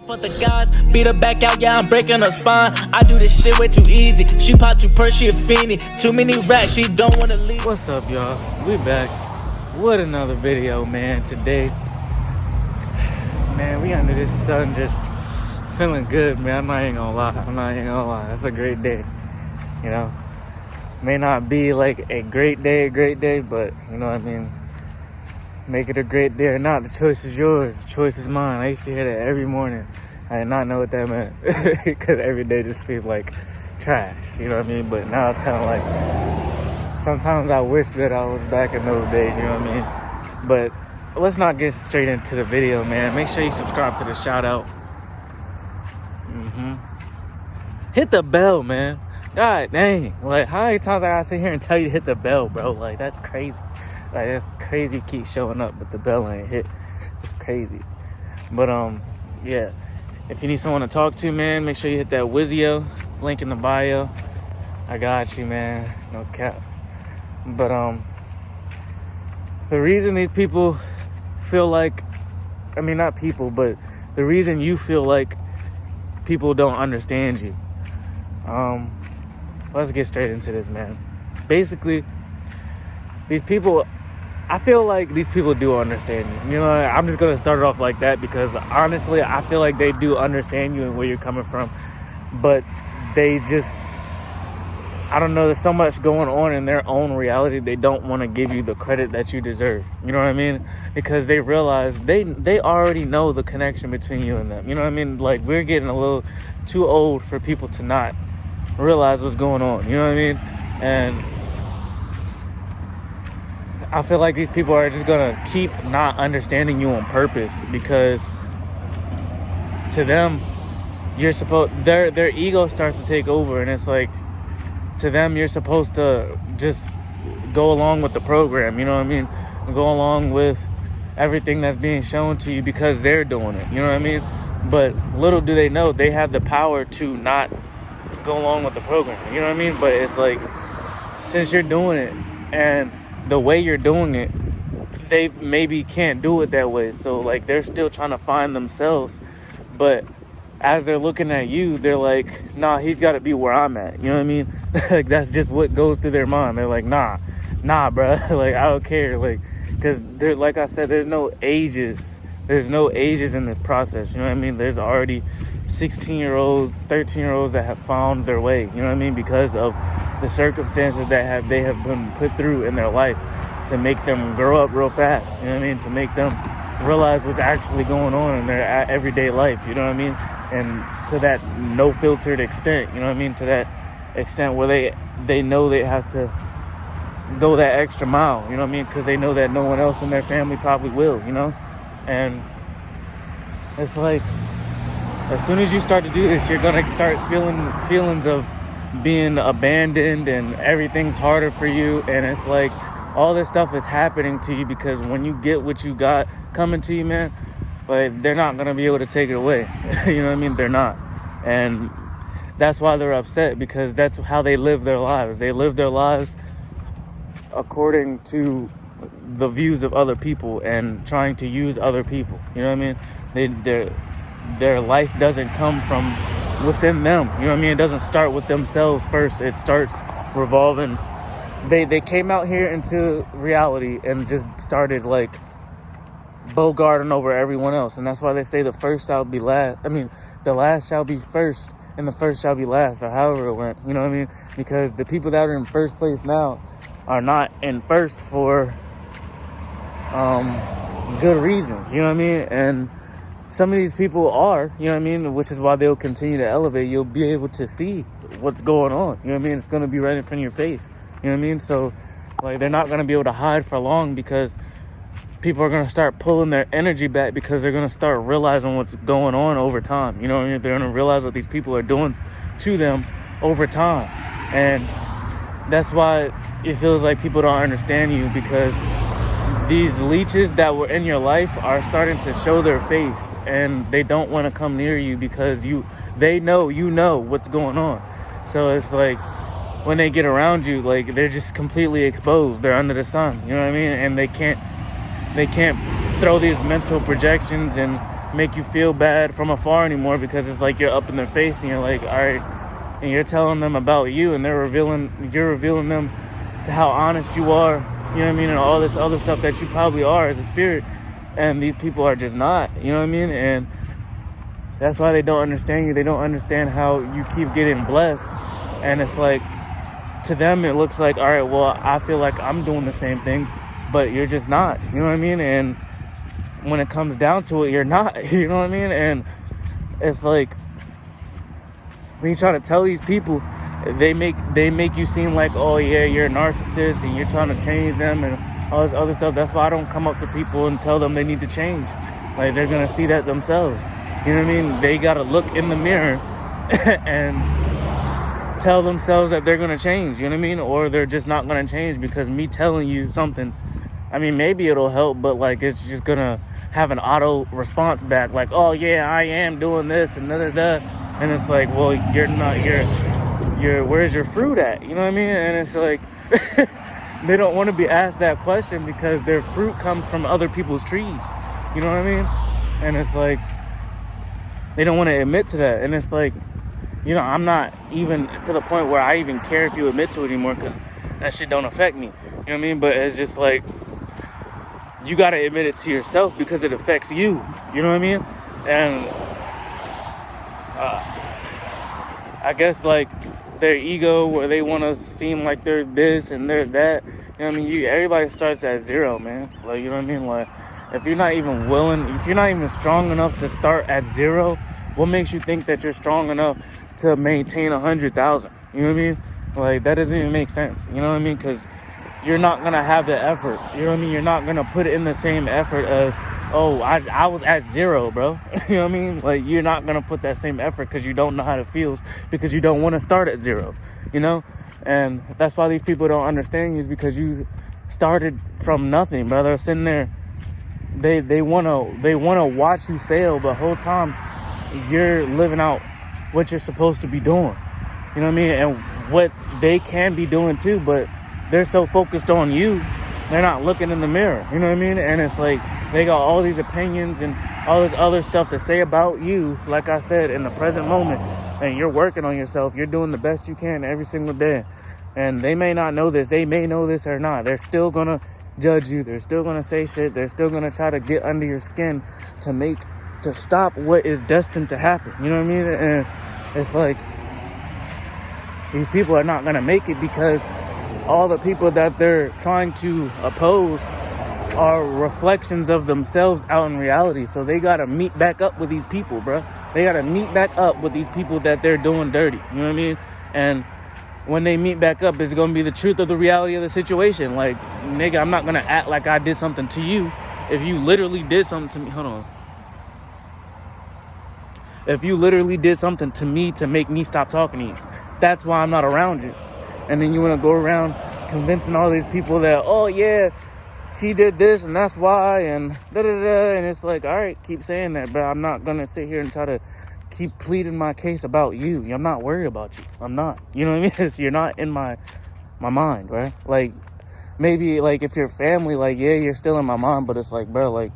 For the guys, beat her back out, yeah, I'm breaking her spine. I do this shit way too easy. She pop too purse, she a fiendie. Too many racks, she don't wanna leave. What's up, y'all? We back with another video, man. Today, man, we under this sun, just feeling good, man. I'm not even gonna lie. It's a great day, you know. May not be like a great day, but you know what I mean. Make it a great day or not, the choice is yours. The choice is mine. I used to hear that every morning. I did not know what that meant because every day just feels like trash, you know what I mean? But now it's kind of like, sometimes I wish that I was back in those days, you know what I mean? But let's not get straight into the video, man. Make sure you subscribe to the shout out. Hit the bell, man. God dang. Like, how many times I gotta sit here and tell you to hit the bell, bro? Like, that's crazy. Like, that's crazy. Keep showing up, but the bell ain't hit. It's crazy. But yeah. If you need someone to talk to, man, make sure you hit that Wizio link in the bio. I got you, man. No cap. But the reason these people feel like, I mean, not people, but the reason you feel like people don't understand you. Let's get straight into this, man. Basically, these people, I feel like these people do understand you. You know, I'm just going to start it off like that because honestly, I feel like they do understand you and where you're coming from. But they just, I don't know, there's so much going on in their own reality. They don't want to give you the credit that you deserve. You know what I mean? Because they realize they already know the connection between you and them. You know what I mean? Like, we're getting a little too old for people to not realize what's going on. You know what I mean? And I feel like these people are just gonna keep not understanding you on purpose because to them, you're supposed, their ego starts to take over, and it's like, to them, you're supposed to just go along with the program. You know what I mean? Go along with everything that's being shown to you because they're doing it. You know what I mean? But little do they know, they have the power to not go along with the program. You know what I mean? But it's like, since you're doing it and the way you're doing it, they maybe can't do it that way. So like, they're still trying to find themselves. But as they're looking at you, they're like, nah, he's got to be where I'm at. You know what I mean? Like, that's just what goes through their mind. They're like, nah, bro. Like, I don't care. Like, because there, like I said, there's no ages. There's no ages in this process. You know what I mean? There's already 16-year-olds, 13-year-olds that have found their way. You know what I mean? Because of the circumstances that they have been put through in their life to make them grow up real fast. You know what I mean? To make them realize what's actually going on in their everyday life. You know what I mean? And to that no filtered extent. You know what I mean? To that extent where they know they have to go that extra mile. You know what I mean? Because they know that no one else in their family probably will. You know? And it's like, as soon as you start to do this, you're gonna start feeling feelings of being abandoned and everything's harder for you. And it's like, all this stuff is happening to you because when you get what you got coming to you, man, like, they're not gonna be able to take it away. You know what I mean? They're not. And that's why they're upset, because that's how they live their lives. They live their lives according to the views of other people and trying to use other people. You know what I mean? Their life doesn't come from within them. You know what I mean? It doesn't start with themselves first. It starts revolving. They came out here into reality and just started like bogarting over everyone else. And that's why they say the first shall be last. I mean, the last shall be first and the first shall be last, or however it went. You know what I mean? Because the people that are in first place now are not in first for good reasons. You know what I mean? And some of these people are, you know what I mean? Which is why they'll continue to elevate. You'll be able to see what's going on. You know what I mean? It's going to be right in front of your face. You know what I mean? So, like, they're not going to be able to hide for long because people are going to start pulling their energy back because they're going to start realizing what's going on over time. You know what I mean? They're going to realize what these people are doing to them over time. And that's why it feels like people don't understand you, because these leeches that were in your life are starting to show their face, and they don't want to come near you because they know you know what's going on. So it's like, when they get around you, like, they're just completely exposed. They're under the sun, you know what I mean? And they can't throw these mental projections and make you feel bad from afar anymore, because it's like you're up in their face and you're like, all right, and you're telling them about you, and you're revealing them to how honest you are, you know what I mean, and all this other stuff that you probably are as a spirit, and these people are just not, you know what I mean, and that's why they don't understand you. They don't understand how you keep getting blessed, and it's like, to them it looks like, all right, well, I feel like I'm doing the same things, but you're just not, you know what I mean, and when it comes down to it, you're not, you know what I mean, and it's like, when you try to tell these people, they make you seem like, oh yeah, you're a narcissist and you're trying to change them and all this other stuff. That's why I don't come up to people and tell them they need to change. Like, they're gonna see that themselves, you know what I mean. They gotta look in the mirror and tell themselves that they're gonna change, you know what I mean, or they're just not gonna change, because me telling you something, I mean, maybe it'll help, but like, it's just gonna have an auto response back, like, oh yeah, I am doing this and da. And it's like, well, you're not, you're where's your fruit at, you know what I mean? And it's like, they don't want to be asked that question, because their fruit comes from other people's trees, you know what I mean? And it's like, they don't want to admit to that. And it's like, you know, I'm not even to the point where I even care if you admit to it anymore, because that shit don't affect me, you know what I mean? But it's just like, you got to admit it to yourself, because it affects you, you know what I mean? And I guess, like, their ego, where they want to seem like they're this and they're that, you know what I mean? Everybody starts at zero, man. Like, you know what I mean? Like, if you're not even willing, if you're not even strong enough to start at zero, what makes you think that you're strong enough to maintain 100,000? You know what I mean? Like, that doesn't even make sense, you know what I mean? Because you're not going to have the effort, you know what I mean? You're not going to put in the same effort as, oh, I was at zero, bro. You know what I mean? Like, you're not going to put that same effort, because you don't know how it feels, because you don't want to start at zero, you know? And that's why these people don't understand you, is because you started from nothing, brother. They're sitting there, they want to watch you fail, but the whole time you're living out what you're supposed to be doing, you know what I mean? And what they can be doing too, but they're so focused on you, they're not looking in the mirror, you know what I mean? And it's like, they got all these opinions and all this other stuff to say about you, like I said, in the present moment, and you're working on yourself, you're doing the best you can every single day, and they may not know this, they may know this or not, they're still gonna judge you, they're still gonna say shit, they're still gonna try to get under your skin to stop what is destined to happen, you know what I mean? And it's like, these people are not gonna make it, because all the people that they're trying to oppose are reflections of themselves out in reality. So they gotta meet back up with these people, bro. They gotta meet back up with these people that they're doing dirty, you know what I mean? And when they meet back up, it's gonna be the truth of the reality of the situation. Like, nigga, I'm not gonna act like I did something to you if you literally did something to me. Hold on. If you literally did something to me to make me stop talking to you, that's why I'm not around you. And then you want to go around convincing all these people that, oh yeah, she did this and that's why, and da-da-da, and it's like, all right, keep saying that, but I'm not going to sit here and try to keep pleading my case about you. I'm not worried about you. I'm not. You know what I mean? You're not in my mind, right? Like, maybe, like, if you're family, like, yeah, you're still in my mind, but it's like, bro, like,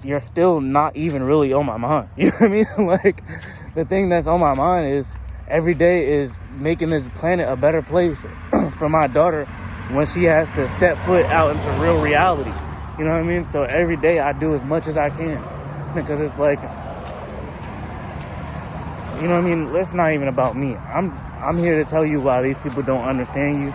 you're still not even really on my mind. You know what I mean? Like, the thing that's on my mind is, every day is making this planet a better place for my daughter when she has to step foot out into real reality. You know what I mean? So every day I do as much as I can, because it's like, you know what I mean? It's not even about me. I'm here to tell you why these people don't understand you,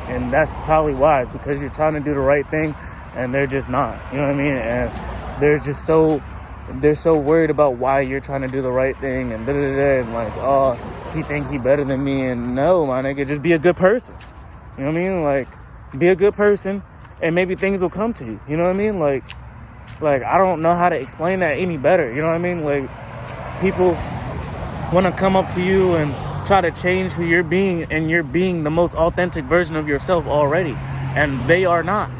and that's probably why, because you're trying to do the right thing and they're just not. You know what I mean? And they're so worried about why you're trying to do the right thing, and da-da-da-da, and like, oh, he think he better than me. And no, my nigga, just be a good person. You know what I mean? Like, be a good person, and maybe things will come to you. You know what I mean? Like I don't know how to explain that any better. You know what I mean? Like, people want to come up to you and try to change who you're being, and you're being the most authentic version of yourself already, and they are not.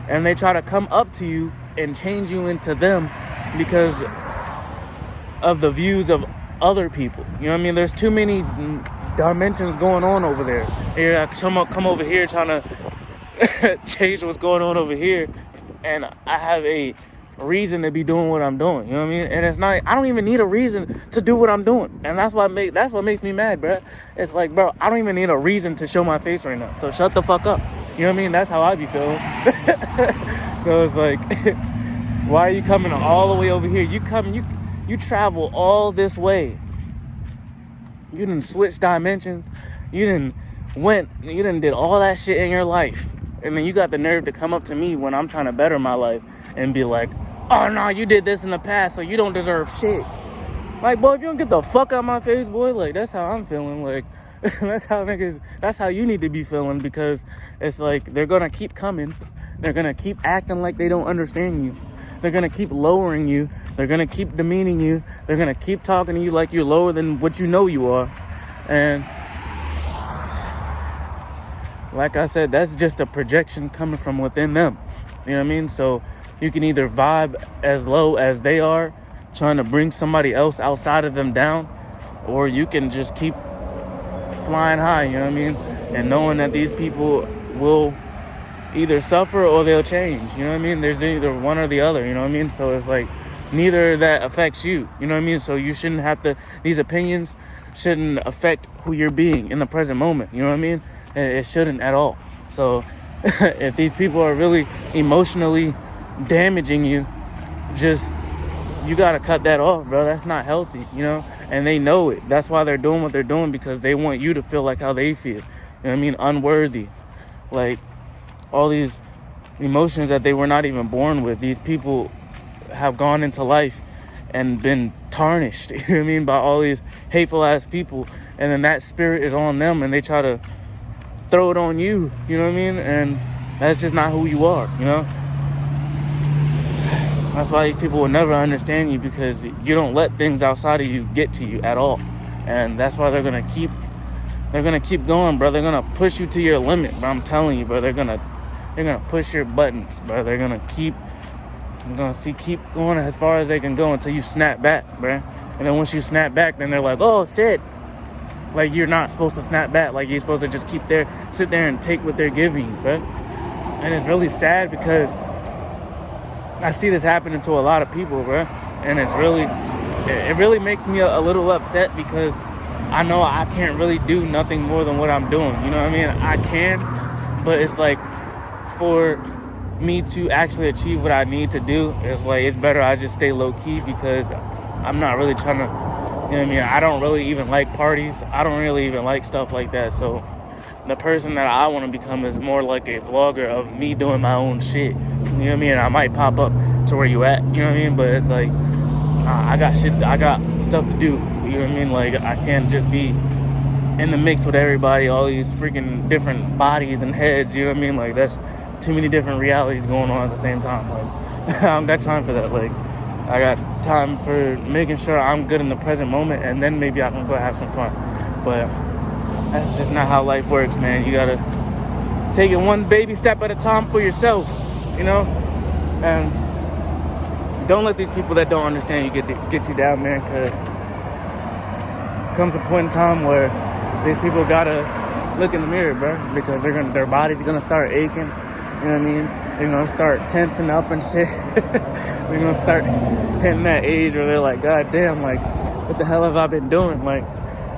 And they try to come up to you and change you into them because of the views of other people. You know what I mean? There's too many dimensions going on over there. Here, I come over here trying to change what's going on over here, and I have a reason to be doing what I'm doing. You know what I mean? And it's not. I don't even need a reason to do what I'm doing, and that's what makes me mad, bro. It's like, bro, I don't even need a reason to show my face right now. So shut the fuck up. You know what I mean? That's how I be feeling. So it's like, why are you coming all the way over here? You travel all this way. You didn't switch dimensions. You didn't did all that shit in your life. And then you got the nerve to come up to me when I'm trying to better my life and be like, oh no, you did this in the past, so you don't deserve shit. Like, boy, if you don't get the fuck out of my face, boy, like, that's how I'm feeling. Like, that's how you need to be feeling, because it's like they're gonna keep coming. They're gonna keep acting like they don't understand you. They're gonna keep lowering you. They're gonna keep demeaning you. They're gonna keep talking to you like you're lower than what you know you are. And like I said, that's just a projection coming from within them. You know what I mean? So you can either vibe as low as they are, trying to bring somebody else outside of them down, or you can just keep flying high, you know what I mean? And knowing that these people will either suffer or they'll change, you know what I mean? There's either one or the other, you know what I mean? So it's like, neither of that affects you, you know what I mean? So you shouldn't have to, these opinions shouldn't affect who you're being in the present moment, you know what I mean? It shouldn't at all. So if these people are really emotionally damaging you, you gotta cut that off, bro. That's not healthy, you know? And they know it. That's why they're doing what they're doing, because they want you to feel like how they feel. You know what I mean? Unworthy. Like, all these emotions that they were not even born with. These people have gone into life and been tarnished, you know what I mean, by all these hateful ass people. And then that spirit is on them, and they try to throw it on you, you know what I mean? And that's just not who you are, you know? That's why these people will never understand you, because you don't let things outside of you get to you at all. And that's why they're gonna keep going, bro. They're gonna push you to your limit, bro. I'm telling you, bro. They're gonna push your buttons, bro. They're gonna keep going as far as they can go until you snap back, bro. And then once you snap back, then they're like, oh shit. Like, you're not supposed to snap back. Like, you're supposed to just sit there and take what they're giving you, bro. And it's really sad, because I see this happening to a lot of people, bro. And it really makes me a little upset, because I know I can't really do nothing more than what I'm doing. You know what I mean? I can, but it's like, for me to actually achieve what I need to do, it's better I just stay low key, because I'm not really trying to, you know what I mean? I don't really even like parties. I don't really even like stuff like that. So the person that I want to become is more like a vlogger of me doing my own shit. You know what I mean? I might pop up to where you at, you know what I mean? But it's like, I got stuff to do. You know what I mean? Like, I can't just be in the mix with everybody, all these freaking different bodies and heads, you know what I mean? Like, that's too many different realities going on at the same time. Like, I don't got time for that. Like, I got time for making sure I'm good in the present moment, and then maybe I can go have some fun. But that's just not how life works, man. You gotta take it one baby step at a time for yourself, you know? And don't let these people that don't understand you get you down, man, because comes a point in time where these people gotta look in the mirror, bro, because their body's gonna start aching. You know what I mean? They're gonna start tensing up and shit. They're gonna start hitting that age where they're like, God damn, like, what the hell have I been doing? Like,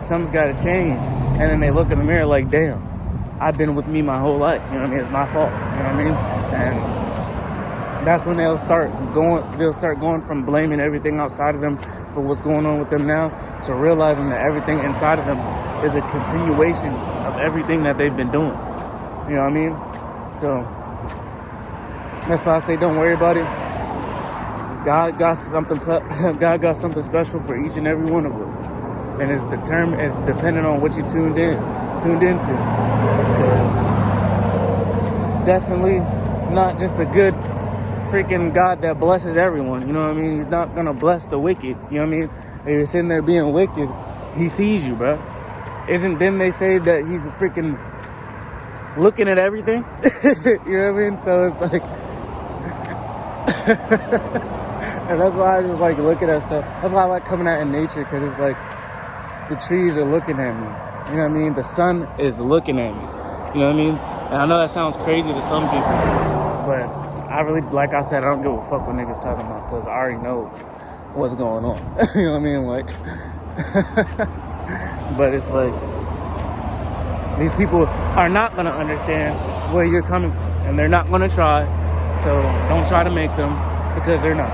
something's gotta change. And then they look in the mirror like, damn, I've been with me my whole life. You know what I mean? It's my fault. You know what I mean? And that's when they'll start going from blaming everything outside of them for what's going on with them now, to realizing that everything inside of them is a continuation of everything that they've been doing. You know what I mean? So that's why I say, don't worry about it. God got something special for each and every one of us. And it's dependent on what you tuned into. Because it's definitely not just a good freaking God that blesses everyone. You know what I mean? He's not gonna bless the wicked. You know what I mean? If you're sitting there being wicked, he sees you, bro. Then they say that he's freaking looking at everything? You know what I mean? So it's like, and that's why I just like looking at stuff. That's why I like coming out in nature, because it's like the trees are looking at me. You know what I mean? The sun is looking at me. You know what I mean? And I know that sounds crazy to some people, but I really, like I said, I don't give a fuck what niggas talking about because I already know what's going on. You know what I mean? Like, but it's like, these people are not going to understand where you're coming from, and they're not going to try. So don't try to make them, because they're not.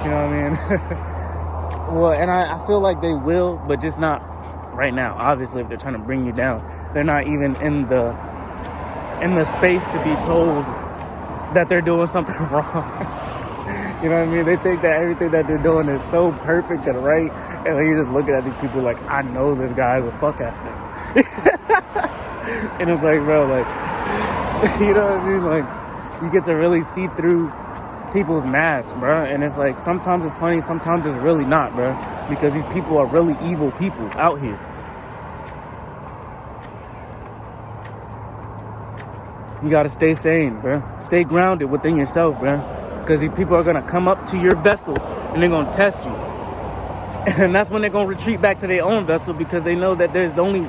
You know what I mean? Well, and I feel like they will, but just not right now. Obviously, if they're trying to bring you down, they're not even in the space to be told that they're doing something wrong. You know what I mean? They think that everything that they're doing is so perfect and right, and then you're just looking at these people like, I know this guy is a fuck ass nigga. And it's like, bro, like, you know what I mean? Like, you get to really see through people's masks, bro. And it's like, sometimes it's funny, sometimes it's really not, bro, because these people are really evil people out here. You gotta stay sane, bro. Stay grounded within yourself, bro, because these people are gonna come up to your vessel and they're gonna test you, and that's when they're gonna retreat back to their own vessel, because they know that there's only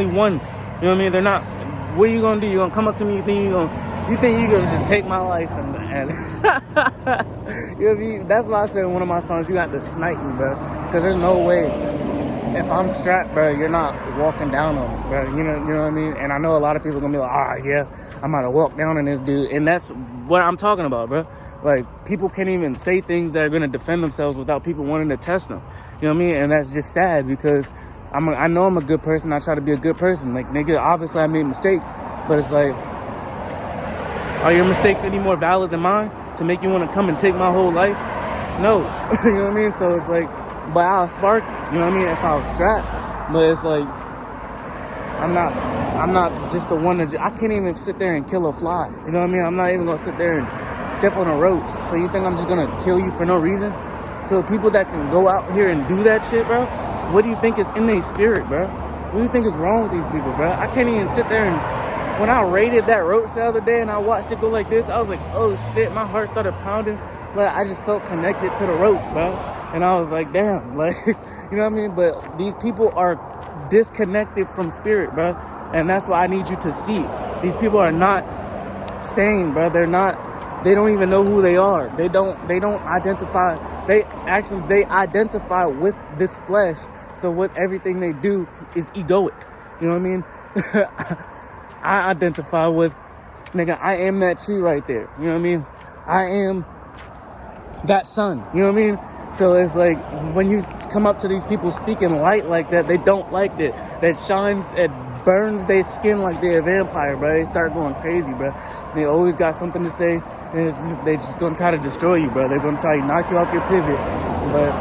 one. You know what I mean? They're not. What are you gonna do? You're gonna come up to me? You think you're gonna just take my life and you know what I mean? That's why I said in one of my songs, you got to snipe me, bro, because there's no way, if I'm strapped, bro, you're not walking down on me, bro. You know what I mean? And I know a lot of people are gonna be like, yeah, I'm about to walk down on this dude, and that's what I'm talking about, bro. Like, people can't even say things that are gonna defend themselves without people wanting to test them. You know what I mean? And that's just sad, because I know I'm a good person. I try to be a good person. Like, nigga, obviously I made mistakes, but it's like, are your mistakes any more valid than mine to make you want to come and take my whole life? No. You know what I mean? So it's like, but I'll spark you. You know what I mean? If I was strapped. But it's like, I'm not just the one I can't even sit there and kill a fly. You know what I mean? I'm not even going to sit there and step on a roach. So you think I'm just going to kill you for no reason? So people that can go out here and do that shit, bro, what do you think is in their spirit, bro? What do you think is wrong with these people, bro? I can't even sit there and, when I raided that roach the other day and I watched it go like this, I was like, oh shit, my heart started pounding. Like, I just felt connected to the roach, bro. And I was like, damn, like, you know what I mean? But these people are disconnected from spirit, bro. And that's why I need you to see. These people are not sane, bro. They don't even know who they are. They don't identify. They identify with this flesh. So what everything they do is egoic. You know what I mean? I identify with, nigga, I am that tree right there. You know what I mean? I am that sun. You know what I mean? So it's like, when you come up to these people speaking light like that, they don't like that. That shines, it burns their skin like they're a vampire, bro. They start going crazy, bro. They always got something to say, and they just gonna try to destroy you, bro. They're gonna try to knock you off your pivot. But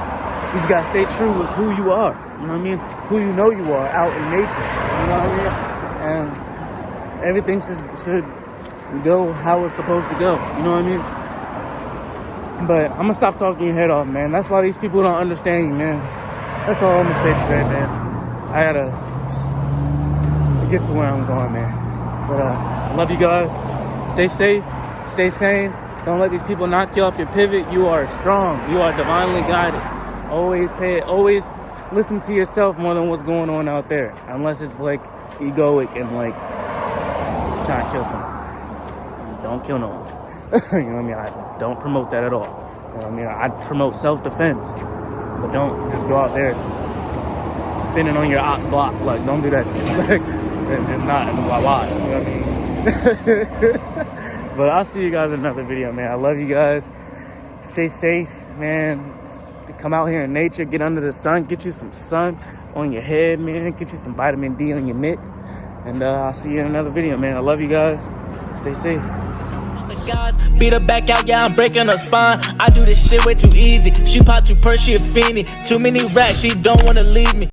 you just gotta stay true with who you are. You know what I mean? Who you know you are out in nature. You know what I mean? And everything should go how it's supposed to go. You know what I mean? But I'm gonna stop talking your head off, man. That's why these people don't understand you, man. That's all I'm gonna say today, man. I gotta get to where I'm going, man. But I love you guys. Stay safe. Stay sane. Don't let these people knock you off your pivot. You are strong. You are divinely guided. Always listen to yourself more than what's going on out there. Unless it's like egoic and like trying to kill someone. Don't kill no one. You know what I mean? I don't promote that at all. You know what I mean? I promote self-defense. But don't just go out there spinning on your op block. Like, don't do that shit. Like, it's just not why. You know what I mean? But I'll see you guys in another video, man. I love you guys. Stay safe, man. Just come out here in nature. Get under the sun. Get you some sun on your head, man. Get you some vitamin D on your mitt. And I'll see you in another video, man. I love you guys. Stay safe. Beat her back out, yeah, I'm breaking her spine. I do this shit way too easy. She pop too purse, she a fiendie. Too many racks, she don't wanna leave me.